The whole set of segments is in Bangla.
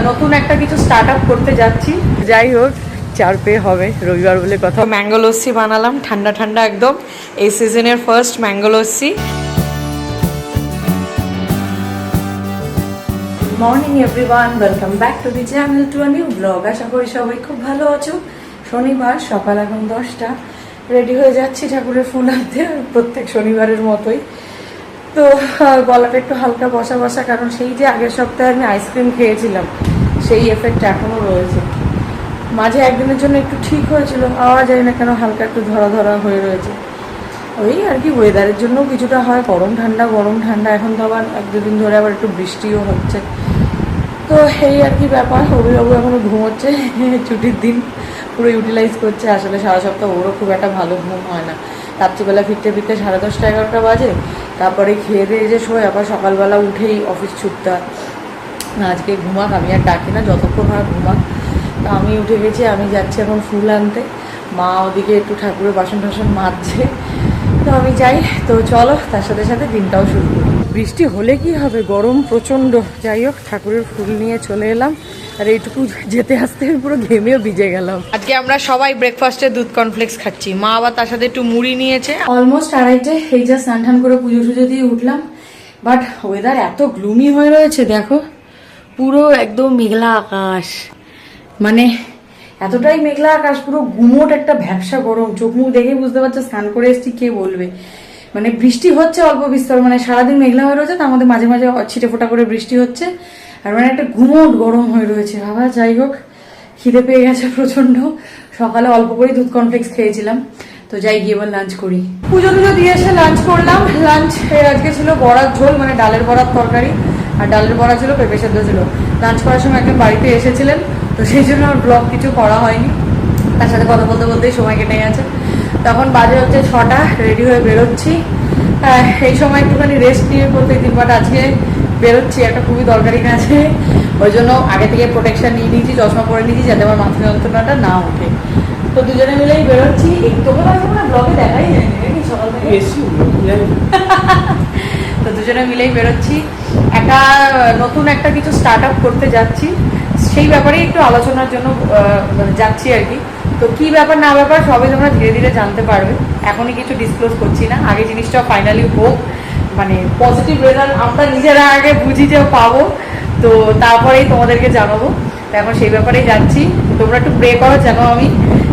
নতুন একটা কিছু স্টার্ট আপ করতে যাচ্ছি। যাই হোক, চার পেয়ে হবে, রবিবার বলে কথা। ম্যাঙ্গো লস্যি বানালাম, ঠান্ডা ঠান্ডা একদম, এই সিজনের first mango lassi. Morning everyone, welcome back to the channel, to a new blog. আশা করি সবাই খুব ভালো আছো। শনিবার সকাল এখন 10টা, রেডি হয়ে যাচ্ছি ঠাকুরের ফুল আনতে, প্রত্যেক শনিবারের মতোই। তো গলাটা একটু হালকা বসা বসা, কারণ সেই যে আগের সপ্তাহে আমি আইসক্রিম খেয়েছিলাম, সেই এফেক্ট এখনও রয়েছে। মাঝে একদিনের জন্য একটু ঠিক হয়েছিল, পাওয়া যায় না কেন হালকা একটু ধরা ধরা হয়ে রয়েছে। ওই আর কি, ওয়েদারের জন্য কিছুটা হয়, গরম ঠান্ডা। এখন তো আবার এক দুদিন ধরে আবার একটু বৃষ্টিও হচ্ছে, তো এই আর কি ব্যাপার। অভিবাবু এখনও ঘুমোচ্ছে, ছুটির দিন পুরো ইউটিলাইজ করছে। আসলে সারা সপ্তাহ ওরও খুব একটা ভালো ঘুম হয় না, রাত্রিবেলা ফিরতে 10:30 11টা বাজে, তারপরে খেয়ে দিয়ে যে শোয়, আবার সকালবেলা উঠেই অফিস ছুটতে হয়। আজকে ঘুমাক, আমি আর ডাকি না, যতক্ষণ হয় ঘুমাক। তো আমি উঠে গেছি, আমি যাচ্ছি এখন ফুল আনতে। মা ওদিকে একটু ঠাকুরের বাসন টাসন মাজছে, তো আমি যাই। তো চলো, তার সাথে সাথে দিনটাও শুরু করি। বৃষ্টি হলে কি হবে, গরম প্রচণ্ড। যাই হোক, ঠাকুরের ফুল নিয়ে চলে এলাম, আর এইটুকু যেতে আসতে পুরো ঘেমেও ভিজে গেলাম। আজকে আমরা সবাই ব্রেকফাস্টে দুধ কর্নফ্লেক্স খাচ্ছি, মা আবার তার সাথে একটু মুড়ি নিয়েছে। অলমোস্ট 2:30, এই যা স্নান টান করে পুজো টুজো দিয়ে উঠলাম, বাট ওয়েদার এত গ্লুমি হয়ে রয়েছে, দেখো পুরো একদম মেঘলা আকাশ, মানে এতটাই মেঘলা আকাশ, পুরো গুমোট একটা ভ্যাবসা গরম। চোখ মুখ দেখে বুঝতে পারছো স্নান করে এসেছি, কে বলবে। মানে বৃষ্টি হচ্ছে অল্প বিস্তর, মানে সারাদিন মেঘলা হয়ে রয়েছে, তার মধ্যে মাঝে মাঝে ছিটে ফোটা করে বৃষ্টি হচ্ছে, আর মানে একটা গুমোট গরম হয়ে রয়েছে। বাবা, যাই হোক, খিদে পেয়ে গেছে প্রচন্ড। সকালে অল্প করে দুধ কর্নফ্লেক্স খেয়েছিলাম, তো যাই গিয়ে এবার লাঞ্চ করি। পুজো টুজো দিয়ে এসে লাঞ্চ করলাম। লাঞ্চ আজকে ছিল বড়ার ঝোল, মানে ডালের বড়ার তরকারি, আর ডালের বড়া ছিল, পেঁপে সেদ্ধ ছিল। লাঞ্চ করার সময় একজন বাড়িতে এসেছিলেন, তো সেই জন্য আর ব্লগ কিছু করা হয়নি। তার সাথে কথা বলতে বলতেই সময় কেটে গেছে। তখন বাজে হচ্ছে 6টা, রেডি হয়ে বেরোচ্ছি। এই সময় একটুখানি রেস্ট নিয়ে প্রত্যেকদিন, বাট আজকে বেরোচ্ছি একটা খুবই দরকারি কাজে। ওই জন্য আগে থেকে প্রোটেকশন নিয়ে নিয়েছি, চশমা পরে নিয়েছি, যাতে আমার মাথা যন্ত্রণাটা না ওঠে। তো দুজনে মিলেই বেরোচ্ছি। তোকে না ব্লগে দেখাই যায়নি নাকি সকাল থেকে। তো দুজনে মিলেই বেরোচ্ছি, নতুন একটা কিছু স্টার্ট আপ করতে যাচ্ছি, সেই ব্যাপারে একটু আলোচনার জন্য যাচ্ছি আর কি। তো কি ব্যাপার না ব্যাপার সবই তোমরা ধীরে ধীরে জানতে পারবে, এখনই কিছু ডিসক্লোজ করছি না। আগে জিনিসটা ফাইনালি হোক, মানে পজিটিভ রেজাল্ট আমরা নিজেরা আগে বুঝি যে পাবো, তো তারপরেই তোমাদেরকে জানাবো। তো এখন সেই ব্যাপারেই যাচ্ছি। তোমরা একটু প্রে করো যেন আমি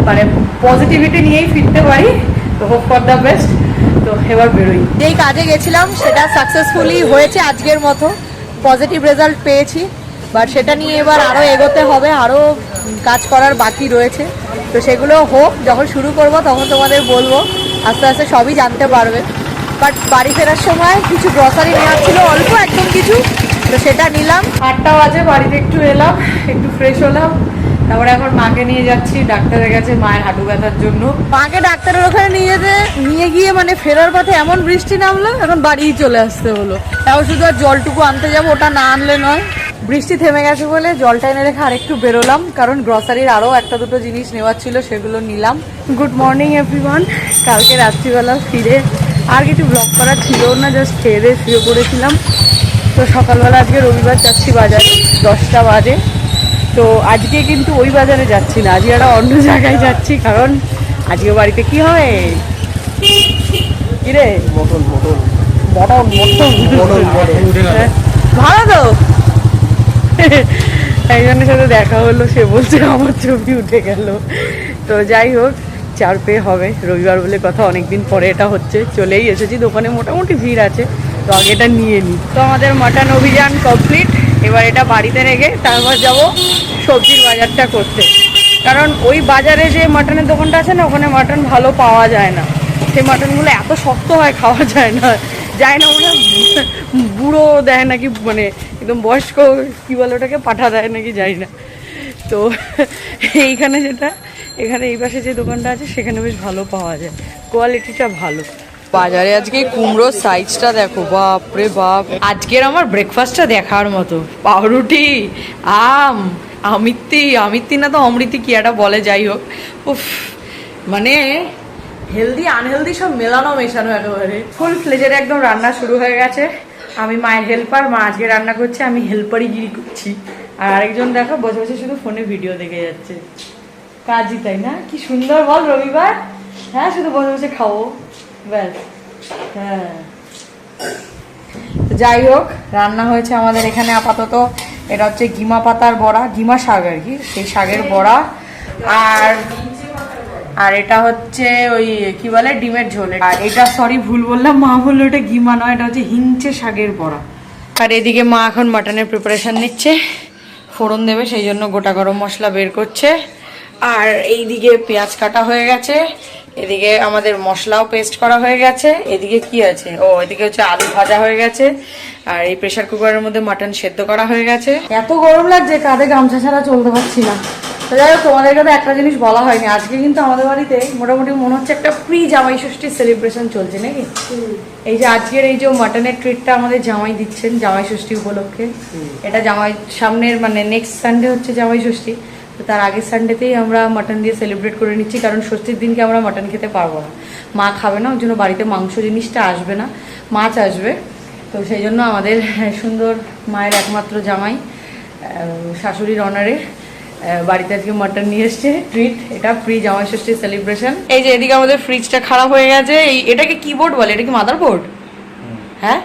মানে পজিটিভিটি নিয়েই ফিরতে পারি। তো হোপ ফর দ্য বেস্ট। তো এবার বেরোই। যেই কাজে গেছিলাম সেটা সাকসেসফুলি হয়েছে আজকের মতো, পজিটিভ রেজাল্ট পেয়েছি, বাট সেটা নিয়ে এবার আরও এগোতে হবে, আরও কাজ করার বাকি রয়েছে। তো সেগুলো হোক, যখন শুরু করব তখন তোমাদের বলবো, আস্তে আস্তে সবই জানতে পারবে। বাট বাড়ি ফেরার সময় কিছু গ্রসারি নেওয়ার ছিল, অল্প একদম কিছু, তো সেটা নিলাম। 8টা বাজে, বাড়িতে একটু এলাম, একটু ফ্রেশ হলাম, তারপরে এখন মাকে নিয়ে যাচ্ছি ডাক্তারের কাছে, মায়ের হাঁটু ব্যথার জন্য। মাকে ডাক্তারের ওখানে নিয়ে গিয়ে মানে ফেরার পথে এমন বৃষ্টি নামলো, এখন বাড়িই চলে আসতে হলো। তাও শুধু আর জলটুকু আনতে যাবো, ওটা না আনলে নয়। বৃষ্টি থেমে গেছে বলে জলটা এনে রেখে আরেকটু বেরোলাম, কারণ গ্রসারির আরও একটা দুটো জিনিস নেওয়ার ছিল, সেগুলো নিলাম। Good morning everyone. কালকে রাত্রিবেলা ফিরে আর কিছু ব্লগ করার ছিল না, জাস্ট খেয়ে দিয়ে শুয়ে পড়েছিলাম। তো সকালবেলা আজকে রবিবার যাচ্ছি বাজারে, 10টা বাজে। তো আজকে কিন্তু ওই বাজারে যাচ্ছি না, আজকে একটা অন্য জায়গায় যাচ্ছি, কারণ আজকে বাড়িতে কি হয় কিরে, মটন ভালো তো। একজনের সাথে দেখা হলো, সে বলছে আমার ছবি উঠে গেল। তো যাই হোক, চার পেয়ে হবে, রবিবার বলে কথা, অনেকদিন পরে এটা হচ্ছে। চলেই এসেছি, দোকানে মোটামুটি ভিড় আছে, তো আগে এটা নিয়ে নিই। তো আমাদের মাটন অভিযান কমপ্লিট। এবার এটা বাড়িতে রেখে তারপর যাব সবজির বাজারটা করতে, কারণ ওই বাজারে যে মাটনের দোকানটা আছে না, ওখানে মাটন ভালো পাওয়া যায় না। সেই মাটনগুলো এত শক্ত হয়, খাওয়া যায় না মনে বুড়ো দেয় নাকি, মানে একদম বয়স্ক কী বলে ওটাকে, পাঠা দেয় নাকি, যাই না। তো এইখানে এখানে এই পাশে যে দোকানটা আছে, সেখানে বেশ ভালো পাওয়া যায়, কোয়ালিটিটা ভালো। বাজারে আজকে কুমড়োর সাইজটা দেখো, বাপ রে বাপ। আজকের আমার ব্রেকফাস্টটা দেখার মতো, পাউরুটি, আমিত্তি না তো অমৃতি কি একটা বলে, যাই হোক। উফ, মানে হেলদি আনহেলদি সব মেশানো একেবারে। ফুল ফ্লেজের একদম রান্না শুরু হয়ে গেছে। আমি মায়ের হেল্পার, মা আজকে রান্না করছে, আমি হেল্পারই গিরি করছি। আর আরেকজন দেখো বসে বসে শুধু ফোনে ভিডিও দেখে যাচ্ছে। কাজই তাই না? কি সুন্দর বল রবিবার। হ্যাঁ, শুধু বসে বসে খাবো ব্যাস। হ্যাঁ, যাই হোক, রান্না হয়েছে আমাদের এখানে আপাতত। এটা হচ্ছে গিমা পাতার বড়া, গিমা শাক আর কি, সেই শাকের বড়া। আর এটা হচ্ছে ওই কি বলে ডিমের ঝোল। আর এটা সরি ভুল বললাম, মা বললো এটা গিমা নয়, এটা হচ্ছে হিংচে শাকের বড়া। আর এদিকে মা এখন মাটনের প্রিপারেশন নিচ্ছে, ফোড়ন দেবে, সেই জন্য গোটা গরম মশলা বের করছে। আর এইদিকে পেঁয়াজ কাটা হয়ে গেছে, এদিকে আমাদের মশলাও পেস্ট করা হয়ে গেছে। এদিকে কি আছে, ও এদিকে হচ্ছে আলু ভাজা হয়ে গেছে। আর এই প্রেসার কুকারের মধ্যে মাটন সেদ্ধ করা হয়ে গেছে। এত গরম লাগছে, কাঁধে গামছা ছাড়া চলতে পারছি না। তো যাই হোক, তোমাদেরকে তো একটা জিনিস বলা হয়নি, আজকে কিন্তু আমাদের বাড়িতে মোটামুটি মনে হচ্ছে একটা প্রি জামাই ষষ্ঠীর সেলিব্রেশন চলছে নাকি। এই যে আজকের এই যে মাটনের ট্রিটটা আমাদের জামাই দিচ্ছেন জামাই ষষ্ঠী উপলক্ষে। এটা জামাই সামনের মানে নেক্সট সানডে হচ্ছে জামাই ষষ্ঠী, তো তার আগের সানডেতেই আমরা মাটন দিয়ে সেলিব্রেট করে নিচ্ছি, কারণ ষষ্ঠীর দিনকে আমরা মাটন খেতে পারবো না, মা খাবে না, ওই জন্য বাড়িতে মাংস জিনিসটা আসবে না, মাছ আসবে। তো সেই জন্য আমাদের সুন্দর মায়ের একমাত্র জামাই শাশুড়ির অনারে বাড়িতে আজকে মাটন নিয়ে এসছে ট্রিট। এটা প্রি জামাই ষষ্ঠীর সেলিব্রেশন। এই যে এদিকে আমাদের ফ্রিজটা খারাপ হয়ে গেছে, এটাকে কিবোর্ড বলে, এটা কি মাদারবোর্ড? হ্যাঁ,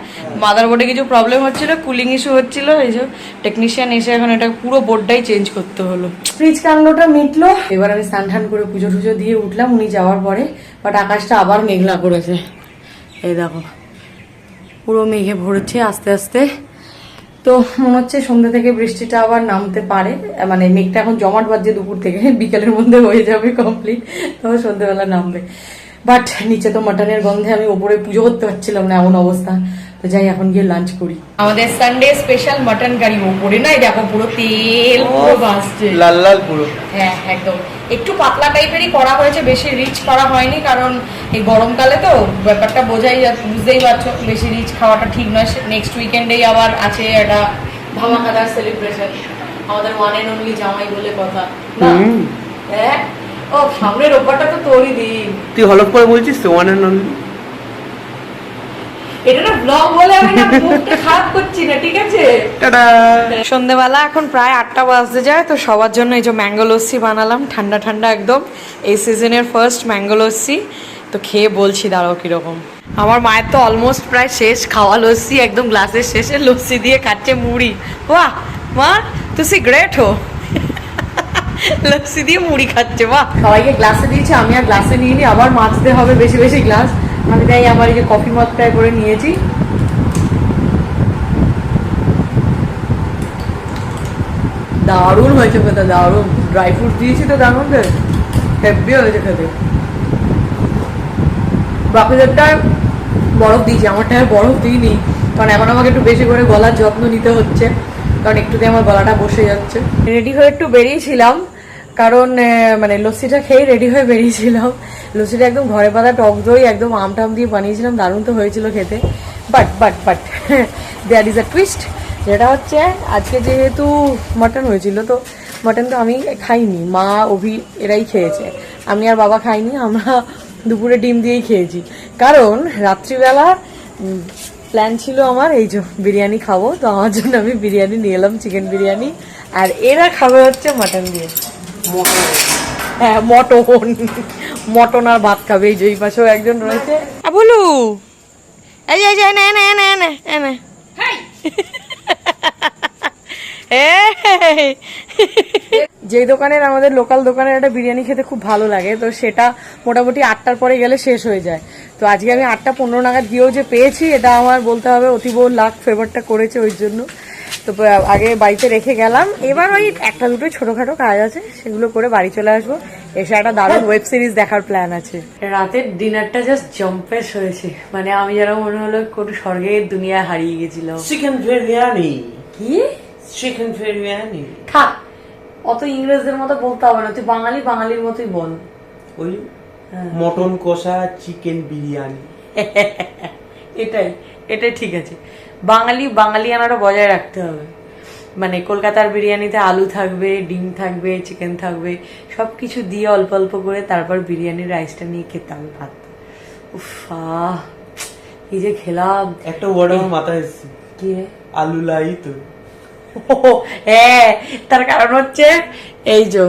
মাদারবোর্ডে কিছু প্রবলেম হচ্ছিল, কুলিং ইস্যু হচ্ছিল, এই যে টেকনিশিয়ান এসে এখন এটা পুরো বোর্ডটাই চেঞ্জ করতে হলো। ফ্রিজ কাণ্ডটা মিটলো, এবার আমি স্নান টান করে পুজো টুজো দিয়ে উঠলাম উনি যাওয়ার পরে। বাট আকাশটা আবার মেঘলা করেছে, এই দেখো পুরো মেঘে ভরেছে আস্তে আস্তে। তো মনে হচ্ছে সন্ধ্যা থেকে বৃষ্টিটা আবার নামতে পারে, মানে মেঘটা এখন জমাট বাজছে দুপুর থেকে, বিকেলের মধ্যে হয়ে যাবে কমপ্লিট, তবে সন্ধ্যেবেলা নামবে। বাট নিচে তো মাটনের গন্ধে আমি ওপরে পুজো করতে পারছিলাম না, এমন অবস্থা। তো যাই এখন গিয়ে লাঞ্চ করি। আমাদের সানডে স্পেশাল মাটন কারি, ওপরে না দেখো পুরো তেল পুরো ভাসছে, লাল লাল পুরো। হ্যাঁ একদম, একটু পাতলা টাইপেরই করা হয়েছে, বেশি রিচ করা হয়নি, কারণ এই গরমকালে তো ব্যাপারটা বুঝতেই পারছো, বেশি রিচ খাওয়াটা ঠিক নয়। নেক্সট উইকেন্ডেই আবার আছে একটা ধামাকাদার সেলিব্রেশন, আমাদের ওয়ান এন্ড অনলি জামাই বলে কথা না। হ্যাঁ, ও সামনের রোববারটা তো তোরই দিন, তুই হলফ করে বলছিস তো ওয়ান এন্ড অনলি। এটা না ব্লগ বলে আমি না মুখটা খারাপ করছি না, ঠিক আছে? টাটা। সন্ধ্যেবেলা এখন প্রায় 8টা বাজতে যায়, তো সবার জন্য এই যে ম্যাঙ্গো লস্যি বানালাম, ঠান্ডা ঠান্ডা একদম, এই সিজনের ফার্স্ট ম্যাঙ্গো লস্যি। তো খেয়ে বলছি দাঁড়াও কিরকম। আমার মায়ের তো অলমোস্ট প্রায় শেষ খাওয়া লস্যি, একদম গ্লাসের শেষে লস্যি দিয়ে খাচ্ছে মুড়ি। বাহ মা, তুই গ্রেট হো, লস্যি দিয়ে মুড়ি খাচ্ছে। বাহ, সবাইকে গ্লাসে দিয়েছি, আমি আর গ্লাসে নিয়ে নি, আবার মাছতে হবে বেশি বেশি গ্লাস। আমি তাই আবার এই যে কফি মগটায় করে নিয়েছি। দারুণ হয়েছে খেতে, দারুণ। ড্রাই ফ্রুট দিয়েছি তো তার মধ্যে, হেভি হয়েছে খেতে। বাকিদেরটায় বরফ দিয়েছি, আমারটায় বরফ দিইনি, কারণ এখন আমাকে একটু বেশি করে গলার যত্ন নিতে হচ্ছে, কারণ একটুতে আমার গলাটা বসে যাচ্ছে। রেডি হয়ে একটু বেরিয়েছিলাম, কারণ মানে লস্যিটা খেয়ে রেডি হয়ে বেরিয়েছিলাম। লস্যিটা একদম ঘরে পাতা টক দই একদম আম টাম দিয়ে বানিয়েছিলাম, দারুণ তো হয়েছিল খেতে। But there is a twist, যেটা হচ্ছে আজকে যেহেতু মাটন হয়েছিল, তো মাটন তো আমি খাইনি, মা অভি এরাই খেয়েছে, আমি আর বাবা খাইনি, আমরা দুপুরে ডিম দিয়েই খেয়েছি। কারণ রাত্রিবেলা প্ল্যান ছিল আমার এই যে বিরিয়ানি খাবো, তো আমার জন্য আমি বিরিয়ানি নিয়ে এলাম, চিকেন বিরিয়ানি, আর এরা খাবে হচ্ছে মাটন দিয়ে। হ্যাঁ মটন আর ভাত খাবে। এই যে এই পাশেও একজন রয়েছে, বলু এই যে এনে যে দোকানের আমাদের লোকাল দোকানের একটা বিরিয়ানি খেতে খুব ভালো লাগে, তো সেটা মোটামুটি 8টার পরে গেলে শেষ হয়ে যায়। তো আজকে আমি 8:15 নাগাদ গিয়েও যে পেয়েছি, এটা আমার বলতে হবে অতীব লাক ফেভারটা করেছে ওই জন্য। তো আগে বাড়িতে রেখে গেলাম, এবার ওই একটা দুটোই ছোটখাটো কাজ আছে, সেগুলো করে বাড়ি চলে আসবো, এসে একটা দারুণ ওয়েব সিরিজ দেখার প্ল্যান আছে। রাতের ডিনারটা জাস্ট জম্পেস হয়েছে, মানে আমি যেন মনে হলো কোনো স্বর্গের দুনিয়ায় হারিয়ে গেছিলাম। চিকেন বিরিয়ানি। কি চিকেন বিরিয়ানি? খা, অত ইংরেজদের মতো বলতে হবে না, তুই বাঙালির মতোই বল। ওই মটন কষা চিকেন বিরিয়ানি। এটাই ঠিক আছে। বাঙালিয়ানাটা বজায় রাখতে হবে, মানে কলকাতার বিরিয়ানিতে আলু থাকবে, ডিম থাকবে, চিকেন থাকবে, সবকিছু দিয়ে অল্প অল্প করে তারপর বিরিয়ানির রাইসটা নিয়ে খেতে হবে ভাত। উফ, কি যে খেলাম। একটা ওয়ার্ড আমার মাথায় এসেছে, কি রে? আলু লাই তো। হ্যাঁ, তার কারণ হচ্ছে এই যে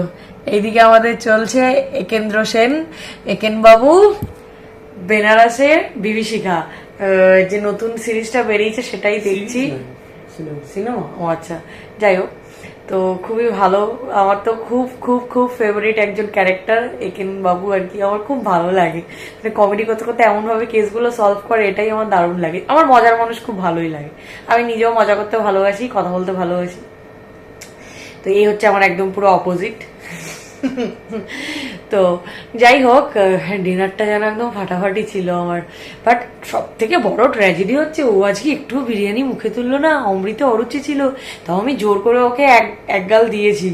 এইদিকে আমাদের চলছে একেন্দ্র সেন, একেন বাবু, বেনারসের বিভীষিকা, যে নতুন সিরিজটা বেরিয়েছে সেটাই দেখছি। সিনেমা, ও আচ্ছা, যাই হোক, তো খুবই ভালো। আমার তো খুব খুব খুব ফেভারিট একজন ক্যারেক্টার একেন বাবু আর কি। আমার খুব ভালো লাগে, মানে কমেডি করতে করতে এমন ভাবে কেসগুলো সলভ করে, এটাই আমার দারুণ লাগে। আমার মজার মানুষ খুব ভালোই লাগে, আমি নিজেও মজা করতে ভালোবাসি, কথা বলতে ভালোবাসি। তো এই হচ্ছে আমার একদম পুরো অপোজিট। তো যাই হোক, ডিনারটা যেন একদম ফাটাফাটি ছিল আমার। বাট সব থেকে বড় ট্র্যাজেডি হচ্ছে ও আজকে একটু বিরিয়ানি মুখে তুললো না। অমৃতে অরুচি ছিল, তাও আমি জোর করে ওকে এক গাল দিয়েছি।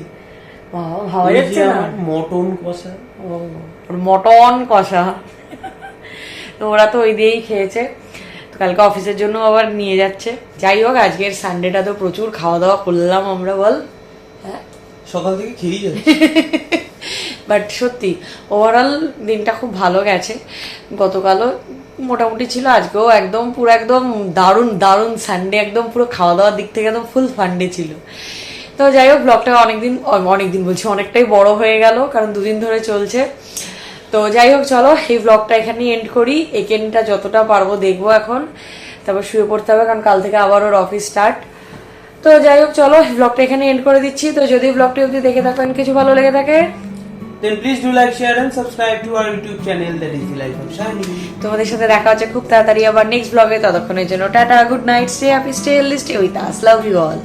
ভাবা যাচ্ছে না। মটন কষা, মটন কষা। তো ওরা তো ওই দিয়েই খেয়েছে, তো কালকে অফিসের জন্য আবার নিয়ে যাচ্ছে। যাই হোক, আজকের সানডেটা তো প্রচুর খাওয়া দাওয়া করলাম আমরা, বল। হ্যাঁ, সকাল থেকে খেয়েই যাচ্ছে। বাট সত্যি ওভারঅল দিনটা খুব ভালো গেছে। গতকালও মোটামুটি ছিল, আজকেও একদম পুরো একদম দারুণ দারুণ সানডে, একদম পুরো খাওয়া দাওয়ার দিক থেকে একদম ফুল ফান্ডে ছিল। তো যাই হোক, ব্লগটা অনেকদিন বলছি, অনেকটাই বড় হয়ে গেল, কারণ দুদিন ধরে চলছে। তো যাই হোক, চলো এই ব্লগটা এখানেই এন্ড করি। একেনটা যতটা পারবো দেখবো এখন, তারপর শুয়ে পড়তে হবে, কারণ কাল থেকে আবার ওর অফিস স্টার্ট। তো যাই হোক, চলো ব্লগটা এখানে এন্ড করে দিচ্ছি। তো যদি ব্লগটি অবধি দেখে থাকেন, কিছু ভালো লেগে থাকে, Then please do like, share and subscribe to our YouTube channel, that is the Life of Shani. তোমাদের সাথে দেখা হচ্ছে খুব তাড়াতাড়ি আবার নেক্সট ব্লগে। ততক্ষণের জন্য ta-ta, good night, stay happy, stay healthy, stay with us, love you all.